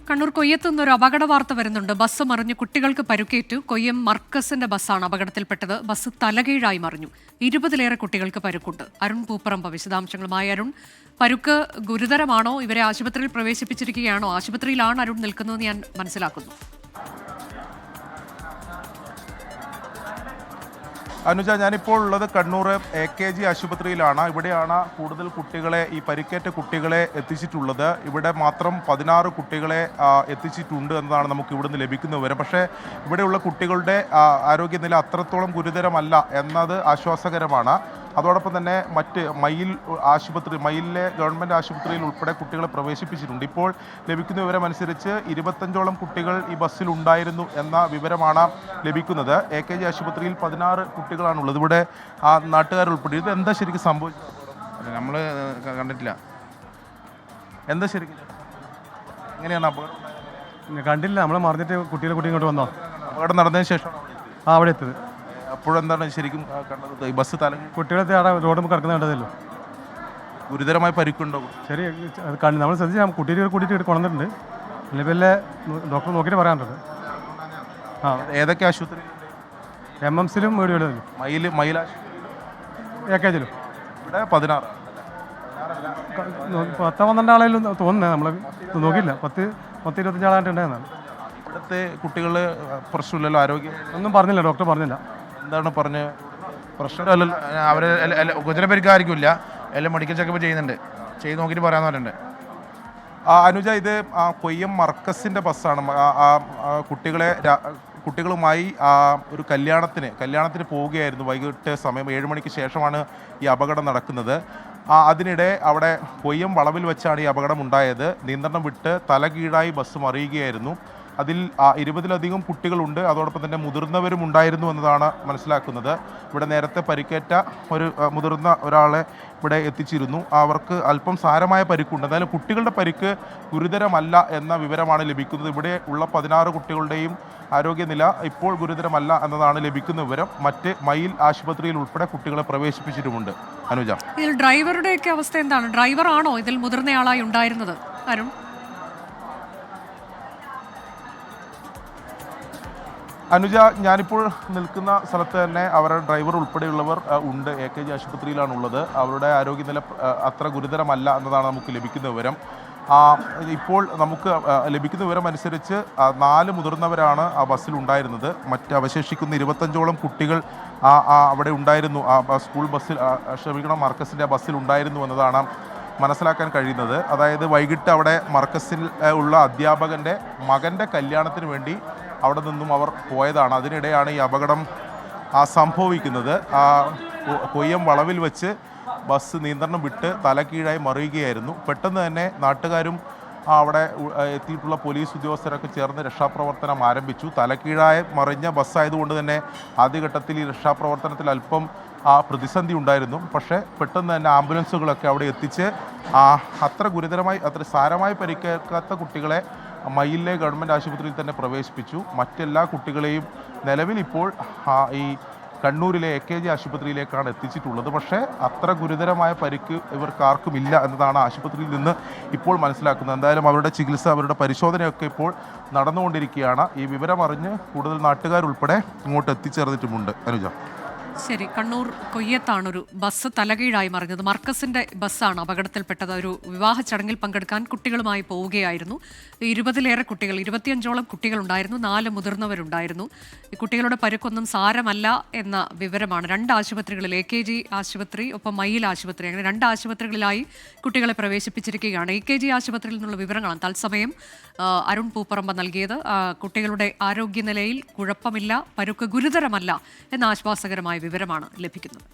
കണ്ണൂർ കൊയ്യത്ത് നിന്നൊരു അപകട വാർത്ത വരുന്നുണ്ട്. ബസ് മറിഞ്ഞ് കുട്ടികൾക്ക് പരുക്കേറ്റു. കൊയ്യം മർക്കസിന്റെ ബസ്സാണ് അപകടത്തിൽപ്പെട്ടത്. ബസ് തലകീഴായി മറിഞ്ഞു. 20-ലേറെ കുട്ടികൾക്ക് പരുക്കുണ്ട്. അരുൺ പൂപ്പറമ്പ് വിശദാംശങ്ങളുമായി. അരുൺ, പരുക്ക് ഗുരുതരമാണോ? ഇവരെ ആശുപത്രിയിൽ പ്രവേശിപ്പിച്ചിരിക്കുകയാണോ? ആശുപത്രിയിലാണ് അരുൺ നിൽക്കുന്നതെന്ന് ഞാൻ മനസ്സിലാക്കുന്നു. അനുജ, ഞാനിപ്പോൾ ഉള്ളത് കണ്ണൂർ AKG ആശുപത്രിയിലാണ്. ഇവിടെയാണ് കൂടുതൽ കുട്ടികളെ, ഈ പരിക്കേറ്റ കുട്ടികളെ എത്തിച്ചിട്ടുള്ളത്. ഇവിടെ മാത്രം 16 കുട്ടികളെ എത്തിച്ചിട്ടുണ്ട് എന്നതാണ് നമുക്ക് ഇവിടുന്ന് ലഭിക്കുന്ന വിവരം. പക്ഷേ ഇവിടെയുള്ള കുട്ടികളുടെ ആരോഗ്യനില അത്രത്തോളം ഗുരുതരമല്ല എന്നത് ആശ്വാസകരമാണ്. അതോടൊപ്പം തന്നെ മറ്റ് മയിലിലെ ഗവൺമെൻറ് ആശുപത്രിയിൽ ഉൾപ്പെടെ കുട്ടികളെ പ്രവേശിപ്പിച്ചിട്ടുണ്ട്. ഇപ്പോൾ ലഭിക്കുന്ന വിവരമനുസരിച്ച് 25ഓളം കുട്ടികൾ ഈ ബസ്സിലുണ്ടായിരുന്നു എന്ന വിവരമാണ് ലഭിക്കുന്നത്. AKG ആശുപത്രിയിൽ 16 കുട്ടികളാണുള്ളത്. ഇവിടെ നാട്ടുകാരുൾപ്പെടെ ഇത് എന്താ ശരിക്കും സംഭവിച്ചത്? നമ്മൾ കണ്ടിട്ടില്ല. എന്താ ശരിക്കും, എങ്ങനെയാണ് അപകടം? കണ്ടില്ല, നമ്മൾ മറിഞ്ഞിട്ട് കുട്ടികളെ കൂട്ടി ഇങ്ങോട്ട് വന്നോ. അപകടം നടന്നതിന് ശേഷം അവിടെ എത്തത്. അപ്പോഴെന്താണ് ശരിക്കും കണ്ടത്? ഈ ബസ് കുട്ടികളെ അവിടെ റോഡ് കിടക്കുന്ന കണ്ടതല്ലോ. ഗുരുതരമായി പരിക്കുണ്ടോ? ശരി, അത് കണ്ട് നമ്മൾ ശ്രദ്ധിച്ച് കുട്ടികളെ കൂട്ടിയിട്ട് കൊണ്ടുവന്നിട്ടുണ്ട്. നിലവിലെ ഡോക്ടർ നോക്കിയിട്ട് പറയാനുണ്ട്. ഏതൊക്കെ ആശുപത്രി? MMCയിലും വീടുകളിലും AKGയിലും. ഇവിടെ 16 12 ആളായാലും തോന്നുന്നത്. നമ്മൾ നോക്കിയില്ല. 10-25 ആളായിട്ടുണ്ടായിരുന്നാണ്. ഇവിടുത്തെ കുട്ടികൾ പ്രശ്നമില്ലല്ലോ? ആരോഗ്യം ഒന്നും പറഞ്ഞില്ല, ഡോക്ടർ പറഞ്ഞില്ല. എന്താണ് പറഞ്ഞ് പ്രശ്നം? അവർ കൊച്ചിനെ പരിക്കായിരിക്കില്ല, എല്ലാം മെഡിക്കൽ ചെക്കപ്പ് ചെയ്യുന്നുണ്ട്. ചെയ്ത് നോക്കിയിട്ട് പറയാമെന്ന് പറഞ്ഞിട്ടുണ്ട്. അനുജ, ഇത് കൊയ്യം മർക്കസിൻ്റെ ബസ്സാണ്. കുട്ടികളുമായി ഒരു കല്യാണത്തിന് പോവുകയായിരുന്നു. വൈകിട്ട് സമയം 7 മണിക്ക് ശേഷമാണ് ഈ അപകടം നടക്കുന്നത്. അതിനിടെ അവിടെ കൊയ്യം വളവിൽ വെച്ചാണ് ഈ അപകടം ഉണ്ടായത്. നിയന്ത്രണം വിട്ട് തലകീഴായി ബസ് മറിയുകയായിരുന്നു. അതിൽ 20-ലധികം കുട്ടികളുണ്ട്. അതോടൊപ്പം തന്നെ മുതിർന്നവരും ഉണ്ടായിരുന്നു എന്നതാണ് മനസ്സിലാക്കുന്നത്. ഇവിടെ നേരത്തെ പരിക്കേറ്റ ഒരു മുതിർന്ന ഒരാളെ ഇവിടെ എത്തിച്ചിരുന്നു. അവർക്ക് അല്പം സാരമായ പരിക്കുണ്ട്. എന്നാലും കുട്ടികളുടെ പരിക്ക് ഗുരുതരമല്ല എന്ന വിവരമാണ് ലഭിക്കുന്നത്. ഇവിടെ ഉള്ള 16 കുട്ടികളുടെയും ആരോഗ്യനില ഇപ്പോൾ ഗുരുതരമല്ല എന്നതാണ് ലഭിക്കുന്ന വിവരം. മറ്റ് മയിൽ ആശുപത്രിയിൽ ഉൾപ്പെടെ കുട്ടികളെ പ്രവേശിപ്പിച്ചിട്ടുമുണ്ട്. അനുജ, ഇതിൽ ഡ്രൈവറുടെയൊക്കെ അവസ്ഥ എന്താണ്? ഡ്രൈവറാണോ ഇതിൽ മുതിർന്നയാളായി ഉണ്ടായിരുന്നത്? അരുൺ, അനുജ, ഞാനിപ്പോൾ നിൽക്കുന്ന സ്ഥലത്ത് തന്നെ അവരുടെ ഡ്രൈവർ ഉൾപ്പെടെയുള്ളവർ ഉണ്ട്. AKG ആശുപത്രിയിലാണുള്ളത്. അവരുടെ ആരോഗ്യനില അത്ര ഗുരുതരമല്ല എന്നതാണ് നമുക്ക് ലഭിക്കുന്ന വിവരം. ഇപ്പോൾ നമുക്ക് ലഭിക്കുന്ന വിവരം അനുസരിച്ച് 4 മുതിർന്നവരാണ് ആ ബസ്സിൽ ഉണ്ടായിരുന്നത്. മറ്റ് അവശേഷിക്കുന്ന 25ഓളം കുട്ടികൾ അവിടെ ഉണ്ടായിരുന്നു. സ്കൂൾ ബസ്സിൽ മർക്കസിൻ്റെ ബസ്സിൽ ഉണ്ടായിരുന്നു എന്നതാണ് മനസ്സിലാക്കാൻ കഴിയുന്നത്. അതായത് വൈകിട്ട് അവിടെ മർക്കസിൽ ഉള്ള അധ്യാപകൻ്റെ മകൻ്റെ കല്യാണത്തിന് വേണ്ടി അവിടെ നിന്നും അവർ പോയതാണ്. അതിനിടെയാണ് ഈ അപകടം സംഭവിക്കുന്നത്. കൊയ്യം വളവിൽ വെച്ച് ബസ് നിയന്ത്രണം വിട്ട് തലകീഴായി മറിയുകയായിരുന്നു. പെട്ടെന്ന് തന്നെ നാട്ടുകാരും അവിടെ എത്തിയിട്ടുള്ള പോലീസ് ഉദ്യോഗസ്ഥരൊക്കെ ചേർന്ന് രക്ഷാപ്രവർത്തനം ആരംഭിച്ചു. തലകീഴായി മറിഞ്ഞ ബസ്സായതുകൊണ്ട് തന്നെ ആദ്യഘട്ടത്തിൽ ഈ രക്ഷാപ്രവർത്തനത്തിൽ അല്പം പ്രതിസന്ധി ഉണ്ടായിരുന്നു. പക്ഷേ പെട്ടെന്ന് തന്നെ ആംബുലൻസുകളൊക്കെ അവിടെ എത്തിച്ച് അത്ര സാരമായി പരിക്കേൽക്കാത്ത കുട്ടികളെ മയിലിലെ ഗവൺമെൻറ് ആശുപത്രിയിൽ തന്നെ പ്രവേശിപ്പിച്ചു. മറ്റെല്ലാ കുട്ടികളെയും നിലവിൽ ഇപ്പോൾ ഈ കണ്ണൂരിലെ AKG ആശുപത്രിയിലേക്കാണ് എത്തിച്ചിട്ടുള്ളത്. പക്ഷേ അത്ര ഗുരുതരമായ പരിക്ക് ഇവർക്കാർക്കുമില്ല എന്നതാണ് ആശുപത്രിയിൽ നിന്ന് ഇപ്പോൾ മനസ്സിലാക്കുന്നത്. എന്തായാലും അവരുടെ ചികിത്സ, അവരുടെ പരിശോധനയൊക്കെ ഇപ്പോൾ നടന്നുകൊണ്ടിരിക്കുകയാണ്. ഈ വിവരമറിഞ്ഞ് കൂടുതൽ നാട്ടുകാരുൾപ്പെടെ ഇങ്ങോട്ട് എത്തിച്ചേർന്നിട്ടുമുണ്ട്. അനുജ, ശരി. കണ്ണൂർ കൊയ്യത്താണൊരു ബസ് തലകീഴായി മറിഞ്ഞത്. മർക്കസിന്റെ ബസ്സാണ് അപകടത്തിൽപ്പെട്ടത്. ഒരു വിവാഹ ചടങ്ങിൽ പങ്കെടുക്കാൻ കുട്ടികളുമായി പോവുകയായിരുന്നു. 20-ലേറെ കുട്ടികൾ, 25ഓളം കുട്ടികളുണ്ടായിരുന്നു. 4 മുതിർന്നവരുണ്ടായിരുന്നു. ഈ കുട്ടികളുടെ പരുക്കൊന്നും സാരമല്ല എന്ന വിവരമാണ്. 2 ആശുപത്രികളിൽ, AKG ആശുപത്രി ഒപ്പം മയിൽ ആശുപത്രി, അങ്ങനെ 2 ആശുപത്രികളിലായി കുട്ടികളെ പ്രവേശിപ്പിച്ചിരിക്കുകയാണ്. AKG ആശുപത്രിയിൽ നിന്നുള്ള വിവരങ്ങളാണ് തത്സമയം അരുൺ പൂപ്പറമ്പ നൽകിയത്. കുട്ടികളുടെ ആരോഗ്യനിലയിൽ കുഴപ്പമില്ല, പരുക്ക് ഗുരുതരമല്ല എന്ന ആശ്വാസകരമായ വിവരമാണ് ലഭിക്കുന്നത്.